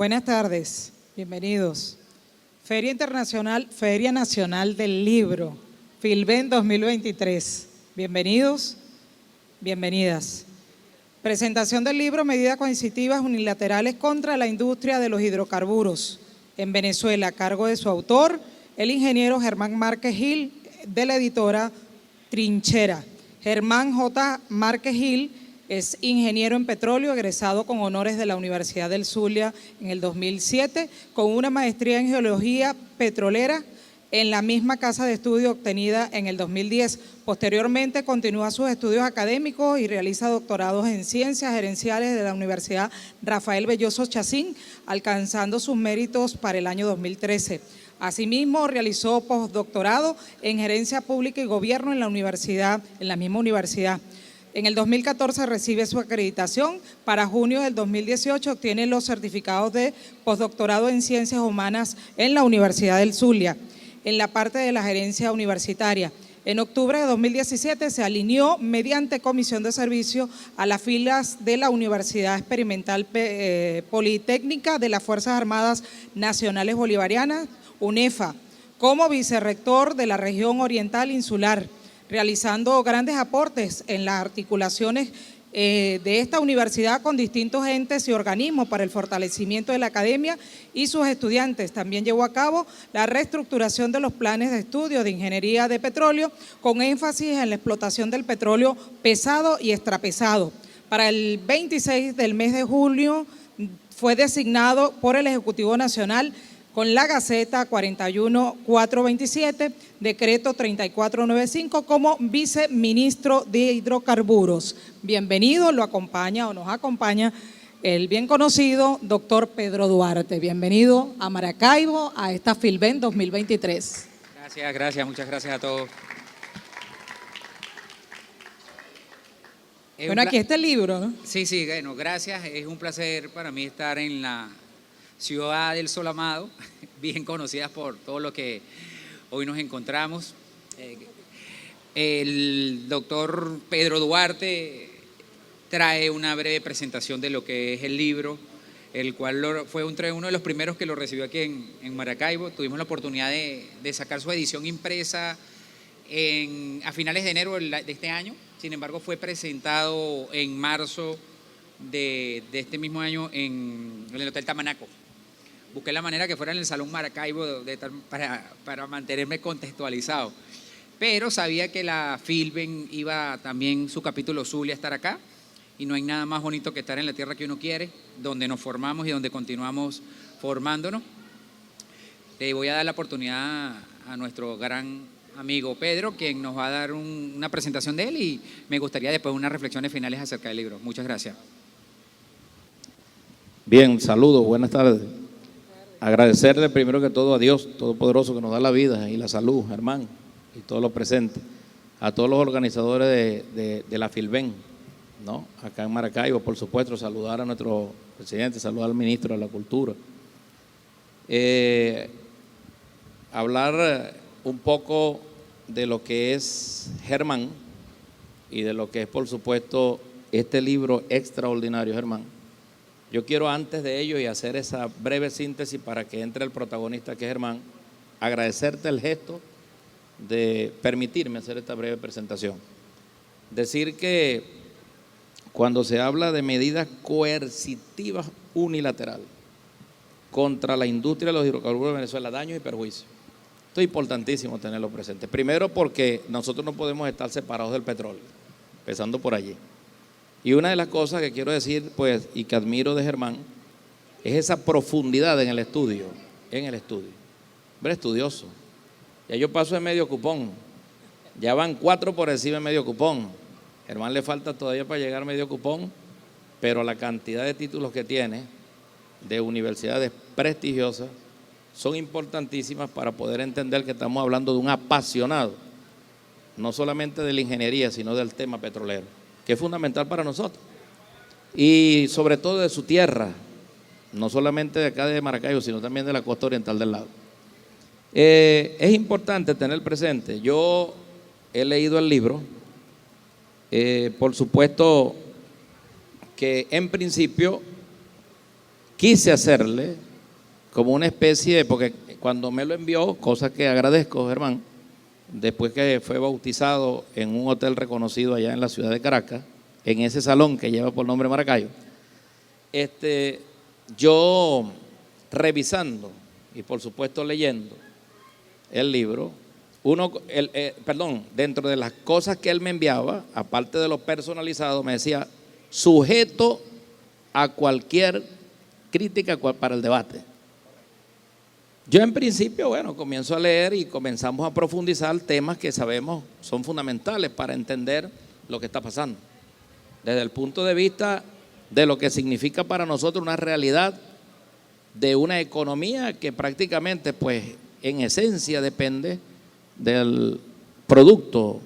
Buenas tardes, bienvenidos. Feria Nacional del Libro, Filben 2023. Bienvenidos, bienvenidas. Presentación del libro Medidas coercitivas unilaterales contra la industria de los hidrocarburos en Venezuela, a cargo de su autor, el ingeniero Germán Márquez Gil, de la editora Trinchera. Germán J. Márquez Gil es ingeniero en petróleo, egresado con honores de la Universidad del Zulia en el 2007, con una maestría en geología petrolera en la misma casa de estudio obtenida en el 2010. Posteriormente continúa sus estudios académicos y realiza doctorados en ciencias gerenciales de la Universidad Rafael Belloso Chacín, alcanzando sus méritos para el año 2013. Asimismo, realizó postdoctorado en gerencia pública y gobierno en la misma universidad. En el 2014 recibe su acreditación. Para junio del 2018 obtiene los certificados de postdoctorado en ciencias humanas en la Universidad del Zulia, en la parte de la gerencia universitaria. En octubre de 2017 se alineó mediante comisión de servicio a las filas de la Universidad Experimental Politécnica de las Fuerzas Armadas Nacionales Bolivarianas, UNEFA, como vicerrector de la región oriental insular, realizando grandes aportes en las articulaciones de esta universidad con distintos entes y organismos para el fortalecimiento de la academia y sus estudiantes. También llevó a cabo la reestructuración de los planes de estudio de ingeniería de petróleo, con énfasis en la explotación del petróleo pesado y extrapesado. Para el 26 del mes de julio fue designado por el Ejecutivo Nacional con la Gaceta 41427, decreto 3495, como viceministro de Hidrocarburos. Bienvenido, lo acompaña o nos acompaña el bien conocido doctor Pedro Duarte. Bienvenido a Maracaibo, a esta Filben 2023. Gracias, muchas gracias a todos. Bueno, aquí está el libro, ¿no? Sí, bueno, gracias. Es un placer para mí estar en la ciudad del Sol Amado, bien conocidas por todo lo que hoy nos encontramos. El doctor Pedro Duarte trae una breve presentación de lo que es el libro, el cual fue uno de los primeros que lo recibió aquí en Maracaibo. Tuvimos la oportunidad de sacar su edición impresa a finales de enero de este año. Sin embargo, fue presentado en marzo de este mismo año en el Hotel Tamanaco. Busqué la manera que fuera en el Salón Maracaibo para mantenerme contextualizado. Pero sabía que la Filben iba también, su capítulo Zulia, a estar acá. Y no hay nada más bonito que estar en la tierra que uno quiere, donde nos formamos y donde continuamos formándonos. Le voy a dar la oportunidad a nuestro gran amigo Pedro, quien nos va a dar una presentación de él, y me gustaría después unas reflexiones finales acerca del libro. Muchas gracias. Bien, saludos, buenas tardes. Agradecerle primero que todo a Dios Todopoderoso, que nos da la vida y la salud, Germán, y todos los presentes, a todos los organizadores de la Filben, ¿no? Acá en Maracaibo, por supuesto, saludar a nuestro presidente, saludar al ministro de la Cultura. Hablar un poco de lo que es Germán y de lo que es, por supuesto, este libro extraordinario, Germán. Yo quiero, antes de ello y hacer esa breve síntesis para que entre el protagonista, que es Germán, agradecerte el gesto de permitirme hacer esta breve presentación. Decir que cuando se habla de medidas coercitivas unilaterales contra la industria de los hidrocarburos de Venezuela, daños y perjuicios, esto es importantísimo tenerlo presente. Primero, porque nosotros no podemos estar separados del petróleo, empezando por allí. Y una de las cosas que quiero decir, pues, y que admiro de Germán, es esa profundidad en el estudio. Hombre, estudioso. Ya yo paso de medio cupón. Ya van 4 por encima de medio cupón. Germán le falta todavía para llegar a medio cupón, pero la cantidad de títulos que tiene de universidades prestigiosas son importantísimas para poder entender que estamos hablando de un apasionado, no solamente de la ingeniería, sino del tema petrolero, que es fundamental para nosotros, y sobre todo de su tierra, no solamente de acá de Maracaibo, sino también de la costa oriental del lago. Es importante tener presente, yo he leído el libro, por supuesto que en principio quise hacerle como una especie de, porque cuando me lo envió, cosa que agradezco, Germán, después que fue bautizado en un hotel reconocido allá en la ciudad de Caracas, en ese salón que lleva por nombre Maracayo, yo revisando y por supuesto leyendo el libro, dentro de las cosas que él me enviaba, aparte de lo personalizado, me decía, sujeto a cualquier crítica para el debate. Yo en principio, bueno, comienzo a leer y comenzamos a profundizar temas que sabemos son fundamentales para entender lo que está pasando. Desde el punto de vista de lo que significa para nosotros una realidad de una economía que prácticamente, pues, en esencia depende del producto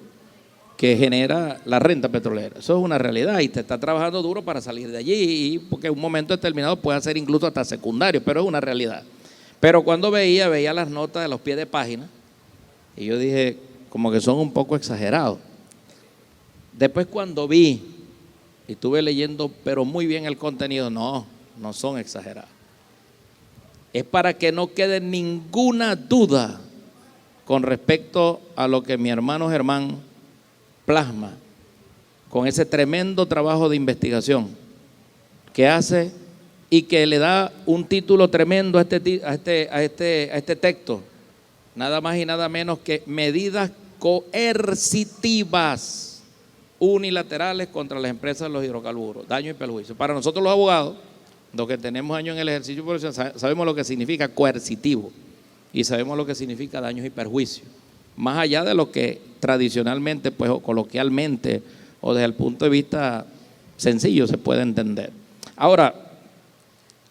que genera la renta petrolera. Eso es una realidad y te está trabajando duro para salir de allí, porque en un momento determinado puede ser incluso hasta secundario, pero es una realidad. Pero cuando veía las notas de los pies de página y yo dije, como que son un poco exagerados. Después cuando vi y estuve leyendo, pero muy bien el contenido, no son exagerados. Es para que no quede ninguna duda con respecto a lo que mi hermano Germán plasma con ese tremendo trabajo de investigación que hace y que le da un título tremendo a este texto, nada más y nada menos que medidas coercitivas unilaterales contra las empresas de los hidrocarburos, daño y perjuicio. Para nosotros los abogados, los que tenemos años en el ejercicio profesional, sabemos lo que significa coercitivo y sabemos lo que significa daños y perjuicios, más allá de lo que tradicionalmente, pues, o coloquialmente o desde el punto de vista sencillo se puede entender. Ahora,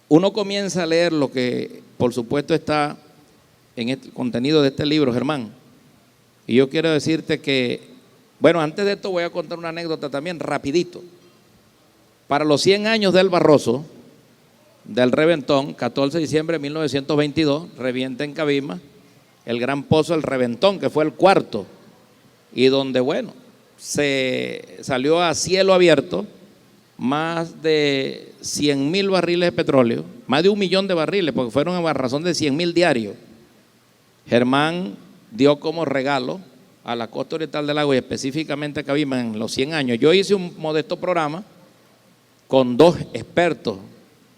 uno comienza a leer lo que por supuesto está en el contenido de este libro, Germán, y yo quiero decirte que, bueno, antes de esto voy a contar una anécdota también rapidito. Para los 100 años del Barroso, del Reventón, 14 de diciembre de 1922, revienta en Cabima el gran pozo del Reventón, que fue el cuarto, y donde, bueno, se salió a cielo abierto más de 100.000 barriles de petróleo, más de 1 millón de barriles, porque fueron a razón de 100.000 diarios. Germán dio como regalo a la costa oriental del lago y específicamente a Cabima en los 100 años. Yo hice un modesto programa con 2 expertos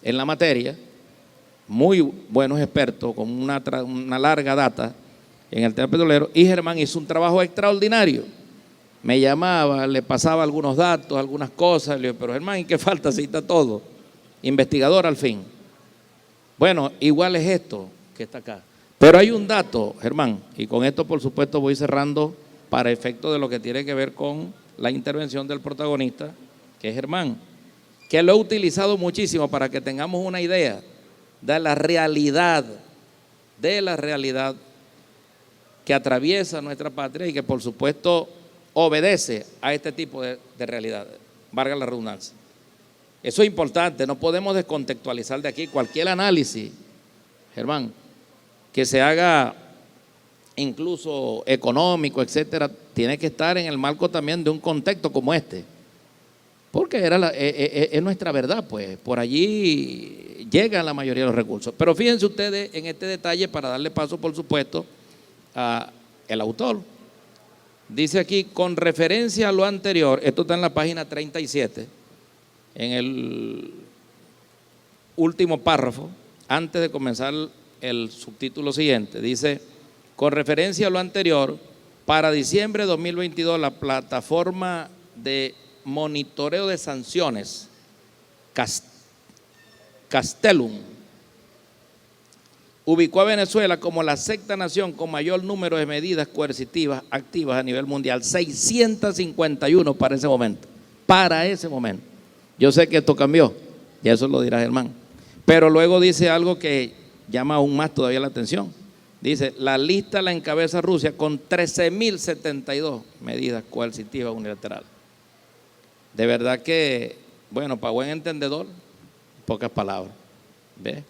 en la materia, muy buenos expertos, con una larga data en el tema petrolero, y Germán hizo un trabajo extraordinario. Me llamaba, le pasaba algunos datos, algunas cosas, le digo, pero Germán, ¿y qué falta? Si está todo. Investigador al fin. Bueno, igual es esto que está acá. Pero hay un dato, Germán, y con esto por supuesto voy cerrando para efecto de lo que tiene que ver con la intervención del protagonista, que es Germán, que lo he utilizado muchísimo para que tengamos una idea de la realidad que atraviesa nuestra patria y que por supuesto obedece a este tipo de realidad, valga la redundancia. Eso es importante, no podemos descontextualizar de aquí cualquier análisis, Germán, que se haga incluso económico, etcétera, tiene que estar en el marco también de un contexto como este, porque es nuestra verdad, pues, por allí llegan la mayoría de los recursos. Pero fíjense ustedes en este detalle para darle paso, por supuesto, al autor. Dice aquí, con referencia a lo anterior, esto está en la página 37, en el último párrafo, antes de comenzar el subtítulo siguiente, dice, con referencia a lo anterior, para diciembre de 2022, la plataforma de monitoreo de sanciones, Castellum, ubicó a Venezuela como la 6ª nación con mayor número de medidas coercitivas activas a nivel mundial, 651 para ese momento. Yo sé que esto cambió, y eso lo dirá Germán, pero luego dice algo que llama aún más todavía la atención. Dice, la lista la encabeza Rusia con 13.072 medidas coercitivas unilaterales. De verdad que, bueno, para buen entendedor, pocas palabras. ¿Ves?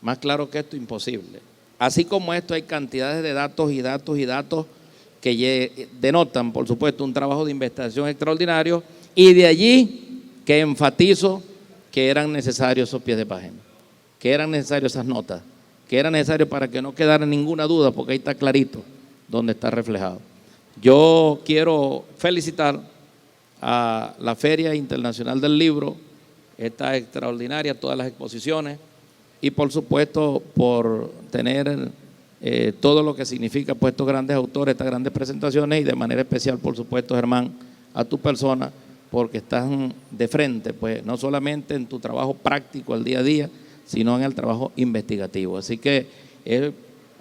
Más claro que esto, imposible. Así como esto, hay cantidades de datos que denotan, por supuesto, un trabajo de investigación extraordinario, y de allí que enfatizo que eran necesarios esos pies de página, que eran necesarias esas notas, que era necesario para que no quedara ninguna duda, porque ahí está clarito donde está reflejado. Yo quiero felicitar a la Feria Internacional del Libro, esta extraordinaria, todas las exposiciones, y por supuesto por tener todo lo que significa pues estos grandes autores, estas grandes presentaciones, y de manera especial, por supuesto, Germán, a tu persona, porque estás de frente, pues no solamente en tu trabajo práctico al día a día, sino en el trabajo investigativo. Así que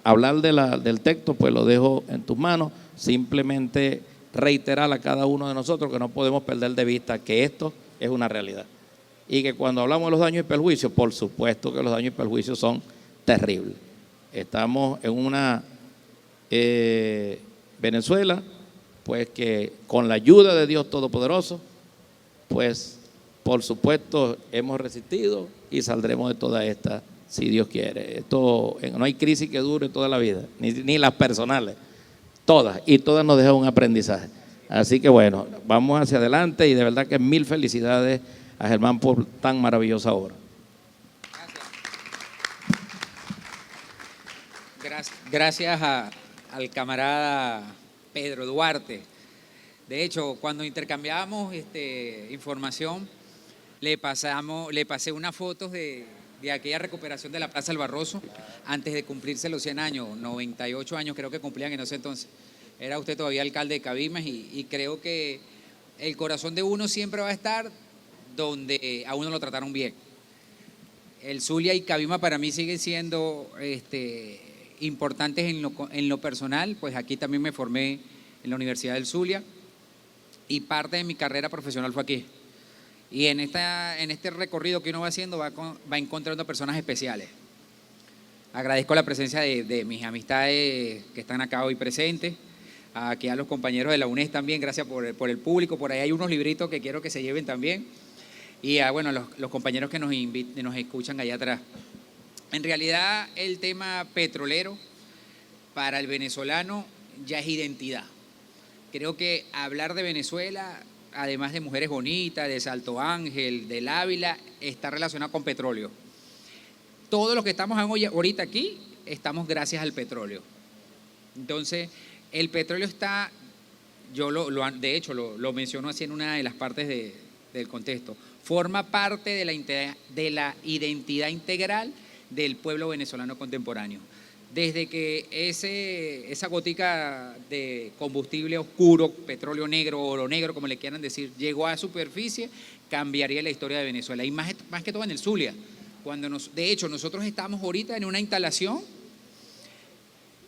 hablar del texto, pues lo dejo en tus manos. Simplemente reiterar a cada uno de nosotros que no podemos perder de vista que esto es una realidad. Y que cuando hablamos de los daños y perjuicios, por supuesto que los daños y perjuicios son terribles. Estamos en una Venezuela, pues que con la ayuda de Dios Todopoderoso, pues por supuesto hemos resistido y saldremos de toda esta, si Dios quiere. Esto, no hay crisis que dure toda la vida, ni las personales, todas, y todas nos dejan un aprendizaje. Así que bueno, vamos hacia adelante, y de verdad que mil felicidades a Germán por tan maravillosa obra. Gracias al camarada Pedro Duarte. De hecho, cuando intercambiábamos información, le pasé unas fotos de aquella recuperación de la Plaza del Barroso antes de cumplirse los 100 años, 98 años creo que cumplían en ese entonces. Era usted todavía alcalde de Cabimas, y creo que el corazón de uno siempre va a estar donde a uno lo trataron bien. El Zulia y Cabimas para mí siguen siendo importantes en lo personal, pues aquí también me formé en la Universidad del Zulia y parte de mi carrera profesional fue aquí. Y en este recorrido que uno va haciendo va encontrando personas especiales. Agradezco la presencia de mis amistades que están acá hoy presentes, aquí a los compañeros de la UNES también, gracias por el público. Por ahí hay unos libritos que quiero que se lleven también. Y a los compañeros que nos escuchan allá atrás. En realidad el tema petrolero para el venezolano ya es identidad. Creo que hablar de Venezuela, además de mujeres bonitas, de Salto Ángel, del Ávila, está relacionado con petróleo. Todos los que estamos ahorita aquí, estamos gracias al petróleo. Entonces, el petróleo está, de hecho lo menciono así en una de las partes del contexto, forma parte de la identidad integral del pueblo venezolano contemporáneo. Desde que esa gotica de combustible oscuro, petróleo negro, oro negro, como le quieran decir, llegó a superficie, cambiaría la historia de Venezuela. Y más que todo en el Zulia. De hecho, nosotros estamos ahorita en una instalación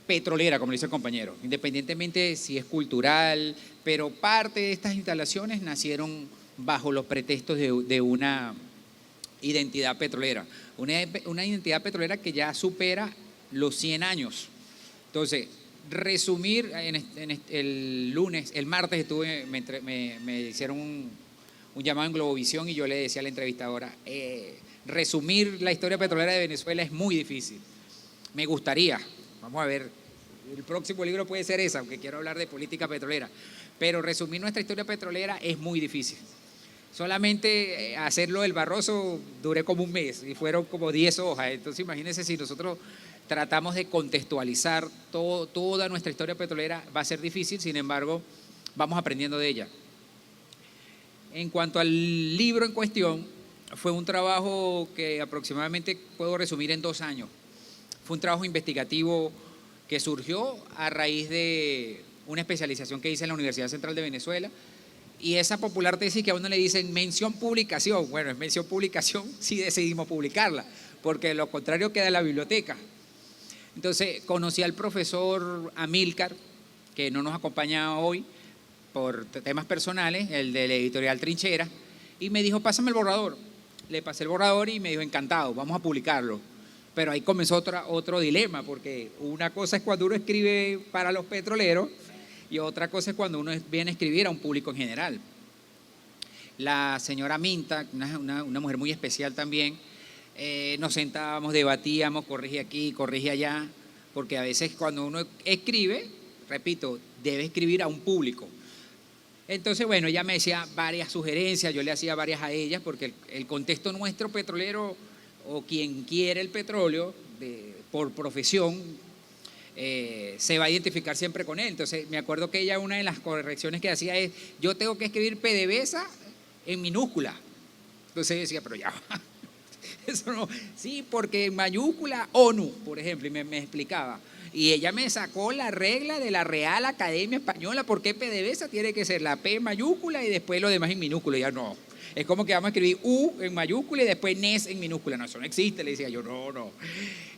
petrolera, como le dice el compañero, independientemente si es cultural, pero parte de estas instalaciones nacieron bajo los pretextos de una identidad petrolera. Una identidad petrolera que ya supera los 100 años. Entonces, resumir, el martes me hicieron un llamado en Globovisión y yo le decía a la entrevistadora, resumir la historia petrolera de Venezuela es muy difícil. Me gustaría, vamos a ver, el próximo libro puede ser ese, aunque quiero hablar de política petrolera, pero resumir nuestra historia petrolera es muy difícil. Solamente hacerlo del Barroso duré como un mes y fueron como 10 hojas. Entonces imagínense, si nosotros tratamos de contextualizar toda nuestra historia petrolera, va a ser difícil, sin embargo, vamos aprendiendo de ella. En cuanto al libro en cuestión, fue un trabajo que aproximadamente puedo resumir en 2 años. Fue un trabajo investigativo que surgió a raíz de una especialización que hice en la Universidad Central de Venezuela. Y esa popular tesis que a uno le dicen mención publicación, bueno, es mención publicación si decidimos publicarla, porque de lo contrario queda en la biblioteca. Entonces conocí al profesor Amílcar, que no nos acompaña hoy por temas personales, el de la editorial Trinchera, y me dijo, pásame el borrador. Le pasé el borrador y me dijo, encantado, vamos a publicarlo. Pero ahí comenzó otro dilema, porque una cosa es cuando uno escribe para los petroleros y otra cosa es cuando uno viene a escribir a un público en general. La señora Minta, una mujer muy especial también, nos sentábamos, debatíamos, corrige aquí, corrige allá, porque a veces cuando uno escribe, repito, debe escribir a un público. Entonces, bueno, ella me decía varias sugerencias, yo le hacía varias a ellas, porque el contexto nuestro petrolero o quien quiere el petróleo por profesión se va a identificar siempre con él. Entonces me acuerdo que ella, una de las correcciones que hacía es: yo tengo que escribir PDVSA en minúscula. Entonces yo decía, pero ya va. Eso no, sí, porque en mayúscula ONU, por ejemplo, y me explicaba. Y ella me sacó la regla de la Real Academia Española, por qué PDVSA tiene que ser la P en mayúscula y después lo demás en minúscula. Y ya no, es como que vamos a escribir U en mayúscula y después NES en minúscula. No, eso no existe, le decía yo, no.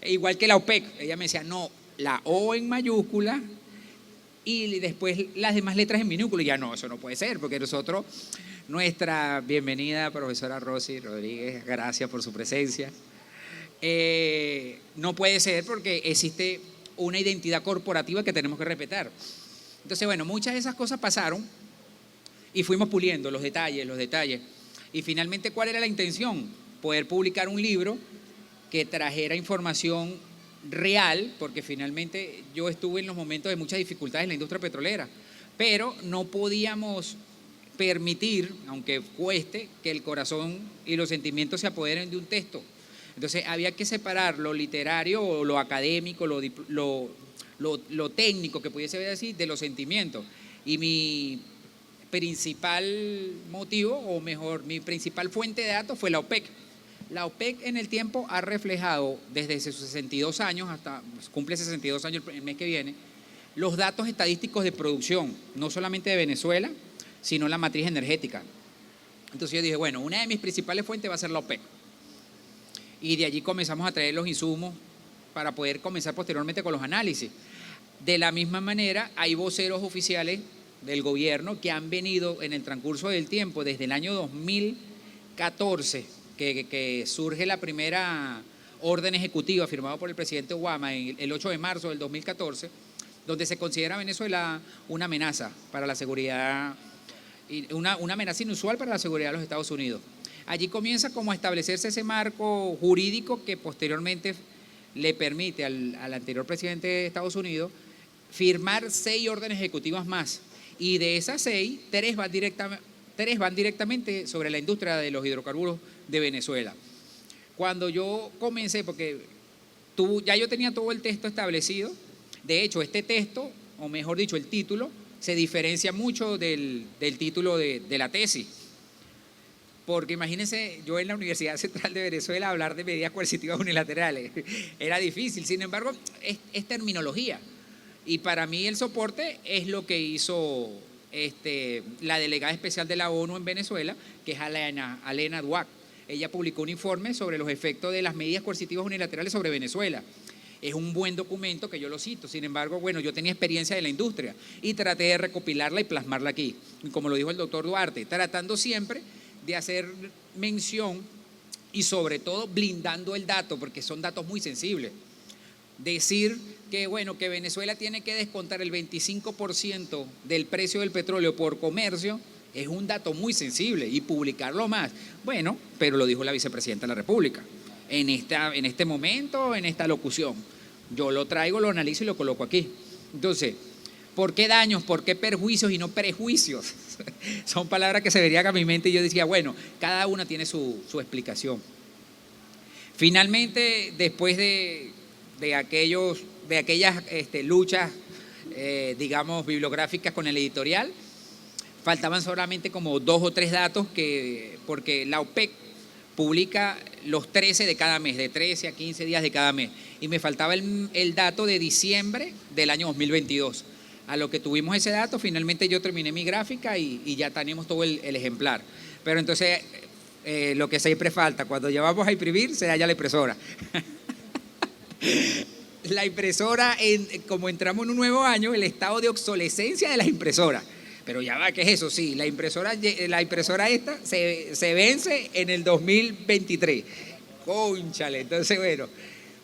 Igual que la OPEC, ella me decía, no, la O en mayúscula y después las demás letras en minúscula. Y ya no, eso no puede ser, porque nosotros, nuestra bienvenida profesora Rosy Rodríguez, gracias por su presencia, no puede ser porque existe una identidad corporativa que tenemos que respetar. Entonces, bueno, muchas de esas cosas pasaron y fuimos puliendo los detalles. Y finalmente, ¿cuál era la intención? Poder publicar un libro que trajera información real, porque finalmente yo estuve en los momentos de muchas dificultades en la industria petrolera, pero no podíamos permitir, aunque cueste, que el corazón y los sentimientos se apoderen de un texto. Entonces había que separar lo literario o lo académico, lo técnico que pudiese ver así, de los sentimientos. Y mi principal motivo, o mejor, mi principal fuente de datos fue la OPEC. La OPEC en el tiempo ha reflejado desde sus 62 años, hasta cumple 62 años el mes que viene, los datos estadísticos de producción, no solamente de Venezuela, sino la matriz energética. Entonces yo dije, bueno, una de mis principales fuentes va a ser la OPEC. Y de allí comenzamos a traer los insumos para poder comenzar posteriormente con los análisis. De la misma manera, hay voceros oficiales del gobierno que han venido en el transcurso del tiempo, desde el año 2014, que surge la primera orden ejecutiva firmada por el presidente Obama el 8 de marzo del 2014, donde se considera a Venezuela una amenaza para la seguridad, una amenaza inusual para la seguridad de los Estados Unidos. Allí comienza como a establecerse ese marco jurídico que posteriormente le permite al anterior presidente de Estados Unidos firmar 6 órdenes ejecutivas más, y de esas 6, 3 van directamente sobre la industria de los hidrocarburos de Venezuela. Cuando yo comencé, porque ya yo tenía todo el texto establecido, de hecho este texto, o mejor dicho el título, se diferencia mucho del título de la tesis. Porque imagínense, yo en la Universidad Central de Venezuela hablar de medidas coercitivas unilaterales, era difícil. Sin embargo, es terminología. Y para mí el soporte es lo que hizo la delegada especial de la ONU en Venezuela, que es Alena Duac. Ella publicó un informe sobre los efectos de las medidas coercitivas unilaterales sobre Venezuela. Es un buen documento que yo lo cito. Sin embargo, bueno, yo tenía experiencia de la industria y traté de recopilarla y plasmarla aquí. Y como lo dijo el doctor Duarte, tratando siempre de hacer mención y sobre todo blindando el dato, porque son datos muy sensibles. Decir que, bueno, que Venezuela tiene que descontar el 25% del precio del petróleo por comercio es un dato muy sensible, y publicarlo más. Bueno, pero lo dijo la vicepresidenta de la República en este momento, en esta locución. Yo lo traigo, lo analizo y lo coloco aquí. Entonces, ¿por qué daños? ¿Por qué perjuicios y no prejuicios? Son palabras que se verían a mi mente y yo decía, bueno, cada una tiene su explicación. Finalmente, después de aquellas luchas, digamos, bibliográficas con el editorial, faltaban solamente como 2 o 3 datos, porque la OPEC publica los 13 de cada mes, de 13 a 15 días de cada mes, y me faltaba el dato de diciembre del año 2022. A lo que tuvimos ese dato, finalmente yo terminé mi gráfica y ya tenemos todo el ejemplar. Pero entonces, lo que siempre falta, cuando ya vamos a imprimir, se halla la impresora. La impresora, como entramos en un nuevo año, el estado de obsolescencia de las impresoras. Pero ya va, ¿qué es eso? Sí, la impresora esta se vence en el 2023. Cónchale, entonces bueno,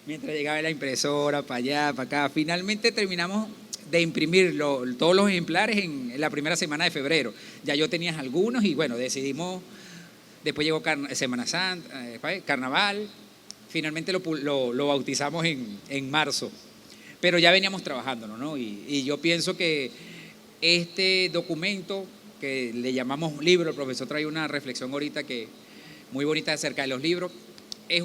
mientras llegaba la impresora para allá, para acá, finalmente terminamos de imprimir todos los ejemplares en la primera semana de febrero. Ya yo tenía algunos y bueno, decidimos, después llegó Semana Santa, Carnaval, finalmente lo bautizamos en marzo, pero ya veníamos trabajándolo, ¿no? Y yo pienso que este documento que le llamamos libro, el profesor trae una reflexión ahorita que muy bonita acerca de los libros, es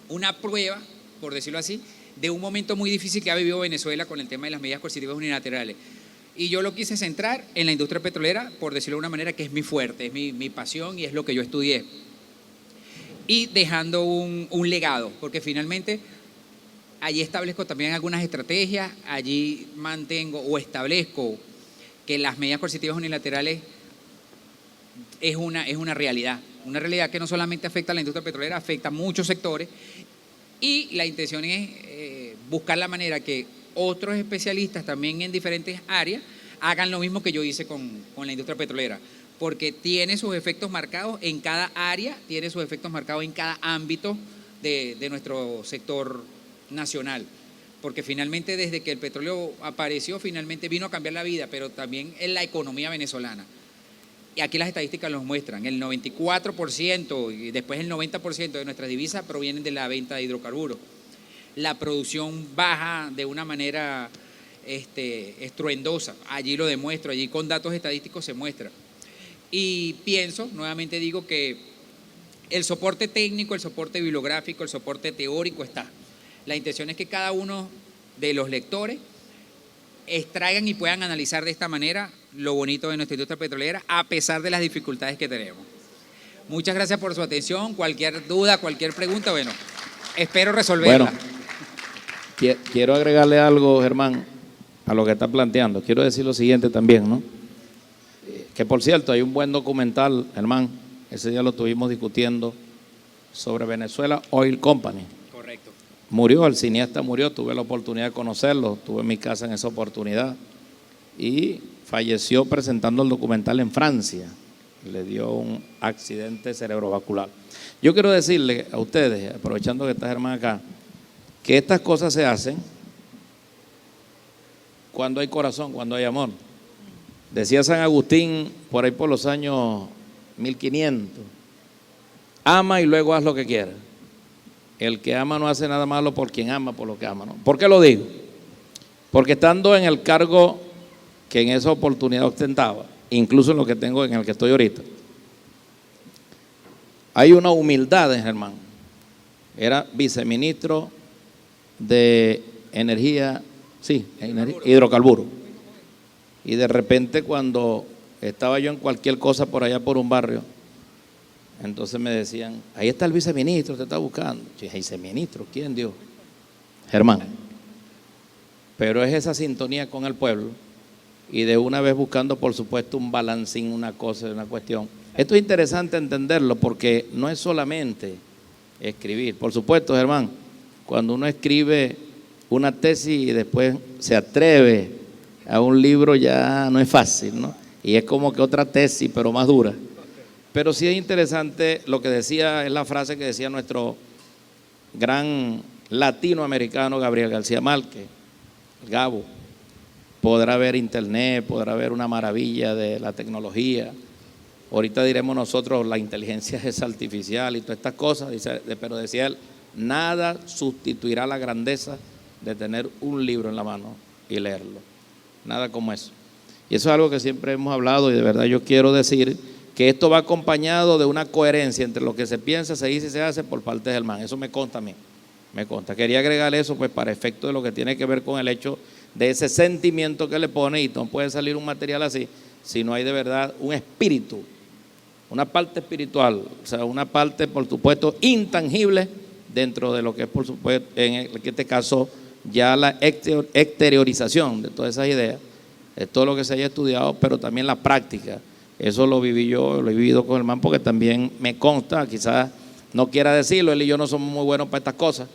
una prueba, por decirlo así, de un momento muy difícil que ha vivido Venezuela con el tema de las medidas coercitivas unilaterales. Y yo lo quise centrar en la industria petrolera, por decirlo de una manera, que es mi fuerte, es mi pasión y es lo que yo estudié. Y dejando un legado, porque finalmente allí establezco también algunas estrategias, allí mantengo o establezco que las medidas coercitivas unilaterales es una realidad que no solamente afecta a la industria petrolera, afecta a muchos sectores, y la intención es buscar la manera que otros especialistas también en diferentes áreas hagan lo mismo que yo hice con la industria petrolera, porque tiene sus efectos marcados en cada área, tiene sus efectos marcados en cada ámbito de nuestro sector nacional, porque finalmente desde que el petróleo apareció, finalmente vino a cambiar la vida, pero también en la economía venezolana. Y aquí las estadísticas nos muestran, el 94% y después el 90% de nuestras divisas provienen de la venta de hidrocarburos. La producción baja de una manera estruendosa, allí lo demuestro, allí con datos estadísticos se muestra. Y pienso, nuevamente digo, que el soporte técnico, el soporte bibliográfico, el soporte teórico está. La intención es que cada uno de los lectores extraigan y puedan analizar de esta manera lo bonito de nuestra industria petrolera, a pesar de las dificultades que tenemos. Muchas gracias por su atención. Cualquier duda, cualquier pregunta, bueno, espero resolverla. Bueno, quiero agregarle algo, Germán, a lo que está planteando. Quiero decir lo siguiente también, ¿no? Que por cierto, hay un buen documental, Germán, ese día lo estuvimos discutiendo, sobre Venezuela Oil Company. Correcto. Murió, el cineasta murió, tuve la oportunidad de conocerlo, estuve en mi casa en esa oportunidad y falleció presentando el documental en Francia, le dio un accidente cerebrovascular. Yo quiero decirle a ustedes, aprovechando que está Germán acá, que estas cosas se hacen cuando hay corazón, cuando hay amor. Decía San Agustín, por ahí por los años 1500, ama y luego haz lo que quieras. El que ama no hace nada malo por quien ama, por lo que ama, ¿no? ¿Por qué lo digo? Porque estando en el cargo que en esa oportunidad ostentaba, incluso en lo que tengo, en el que estoy ahorita, hay una humildad en Germán. Era viceministro de energía, sí, hidrocarburos. Y de repente cuando estaba yo en cualquier cosa por allá por un barrio, entonces me decían, ahí está el viceministro, te está buscando. Yo dije, ¿viceministro? ¿Quién dio? Germán. Pero es esa sintonía con el pueblo y de una vez buscando, por supuesto, un balancín, una cosa, una cuestión. Esto es interesante entenderlo porque no es solamente escribir. Por supuesto, Germán, cuando uno escribe una tesis y después se atreve a un libro ya no es fácil, ¿no? Y es como que otra tesis, pero más dura. Pero sí es interesante lo que decía, es la frase que decía nuestro gran latinoamericano Gabriel García Márquez, el Gabo. Podrá ver internet, podrá ver una maravilla de la tecnología. Ahorita diremos nosotros la inteligencia es artificial y todas estas cosas, pero decía él, nada sustituirá la grandeza de tener un libro en la mano y leerlo. Nada como eso. Y eso es algo que siempre hemos hablado y de verdad yo quiero decir que esto va acompañado de una coherencia entre lo que se piensa, se dice y se hace por parte de Germán. Eso me consta a mí, me consta. Quería agregar eso pues para efecto de lo que tiene que ver con el hecho de ese sentimiento que le pone, y no puede salir un material así si no hay de verdad un espíritu, una parte espiritual, o sea, una parte por supuesto intangible dentro de lo que es por supuesto, en este caso ya la exteriorización de todas esas ideas, de todo lo que se haya estudiado, pero también la práctica. Eso lo viví yo, lo he vivido con Germán porque también me consta, quizás no quiera decirlo, él y yo no somos muy buenos para estas cosas,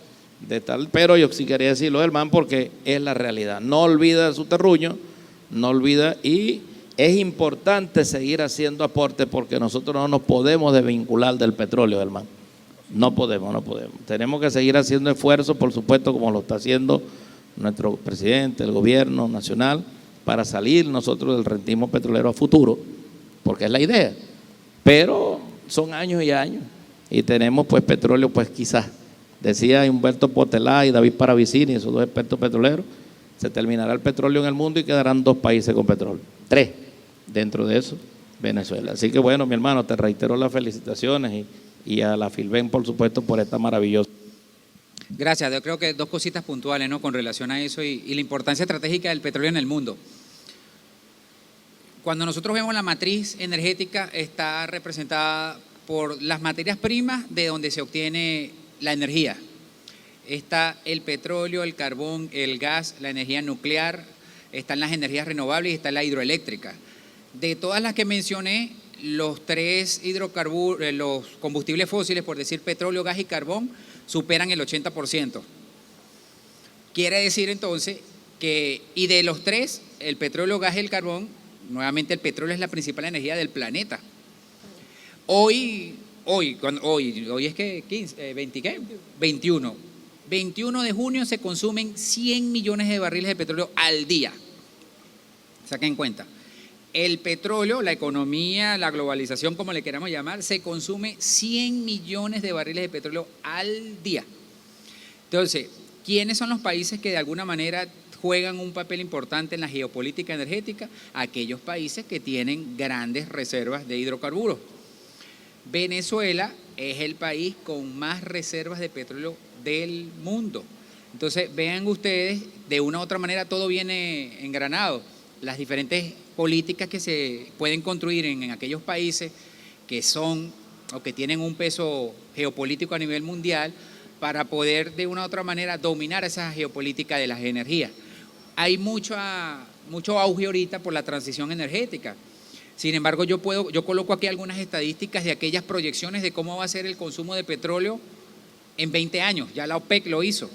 pero yo sí quería decirlo, Germán, porque es la realidad. No olvida su terruño, no olvida, y es importante seguir haciendo aportes porque nosotros no nos podemos desvincular del petróleo, Germán. No podemos. Tenemos que seguir haciendo esfuerzos, por supuesto, como lo está haciendo nuestro presidente, el gobierno nacional, para salir nosotros del rentismo petrolero a futuro, porque es la idea. Pero son años y años y tenemos pues petróleo, pues quizás, decía Humberto Potelá y David Paravicini, esos dos expertos petroleros, se terminará el petróleo en el mundo y quedarán 2 países con petróleo, 3, dentro de eso Venezuela. Así que bueno, mi hermano, te reitero las felicitaciones y a la Filben, por supuesto, por esta maravillosa. Gracias. Yo creo que dos cositas puntuales, ¿no?, con relación a eso y la importancia estratégica del petróleo en el mundo. Cuando nosotros vemos la matriz energética, está representada por las materias primas de donde se obtiene la energía. Está el petróleo, el carbón, el gas, la energía nuclear, están las energías renovables y está la hidroeléctrica. De todas las que mencioné, los tres hidrocarburos, los combustibles fósiles, por decir petróleo, gas y carbón, superan el 80%. Quiere decir entonces que, y de los tres, el petróleo, gas y el carbón, nuevamente el petróleo es la principal energía del planeta. Hoy es que 15, 20, ¿qué? 21 de junio se consumen 100 millones de barriles de petróleo al día. Saquen cuenta. El petróleo, la economía, la globalización, como le queramos llamar, se consume 100 millones de barriles de petróleo al día. Entonces, ¿quiénes son los países que de alguna manera juegan un papel importante en la geopolítica energética? Aquellos países que tienen grandes reservas de hidrocarburos. Venezuela es el país con más reservas de petróleo del mundo. Entonces, vean ustedes, de una u otra manera todo viene engranado. Las diferentes políticas que se pueden construir en aquellos países que son o que tienen un peso geopolítico a nivel mundial para poder de una u otra manera dominar esa geopolítica de las energías. Hay mucho auge ahorita por la transición energética. Sin embargo, yo coloco aquí algunas estadísticas de aquellas proyecciones de cómo va a ser el consumo de petróleo en 20 años. Ya la OPEC lo hizo.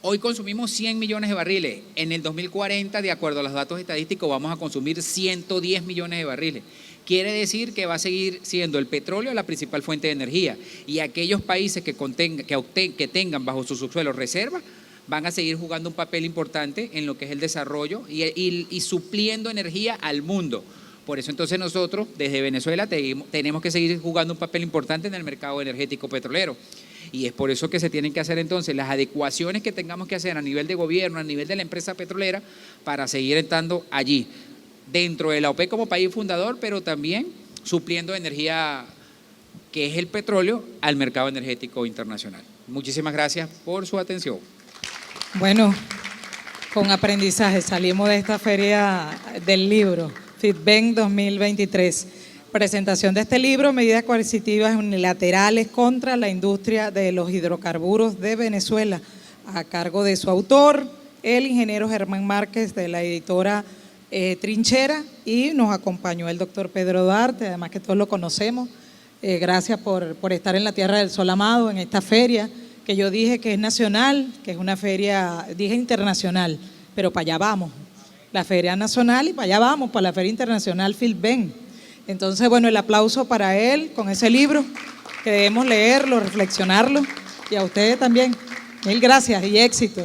Hoy consumimos 100 millones de barriles. En el 2040, de acuerdo a los datos estadísticos, vamos a consumir 110 millones de barriles. Quiere decir que va a seguir siendo el petróleo la principal fuente de energía. Y aquellos países que tengan bajo su subsuelo reservas van a seguir jugando un papel importante en lo que es el desarrollo y supliendo energía al mundo. Por eso entonces nosotros desde Venezuela tenemos que seguir jugando un papel importante en el mercado energético petrolero. Y es por eso que se tienen que hacer entonces las adecuaciones que tengamos que hacer a nivel de gobierno, a nivel de la empresa petrolera, para seguir estando allí, dentro de la OPEC como país fundador, pero también supliendo energía que es el petróleo al mercado energético internacional. Muchísimas gracias por su atención. Bueno, con aprendizaje salimos de esta feria del libro, FILBEN 2023. Presentación de este libro, medidas coercitivas unilaterales contra la industria de los hidrocarburos de Venezuela, a cargo de su autor, el ingeniero Germán Márquez, de la editora Trinchera, y nos acompañó el doctor Pedro Duarte, además que todos lo conocemos. Gracias por estar en la Tierra del Sol Amado, en esta feria, que yo dije que es nacional, que es una feria, dije internacional, pero para allá vamos, la feria nacional y para allá vamos, para la feria internacional FILBEN. Entonces, bueno, el aplauso para él con ese libro, que debemos leerlo, reflexionarlo, y a ustedes también. Mil gracias y éxito.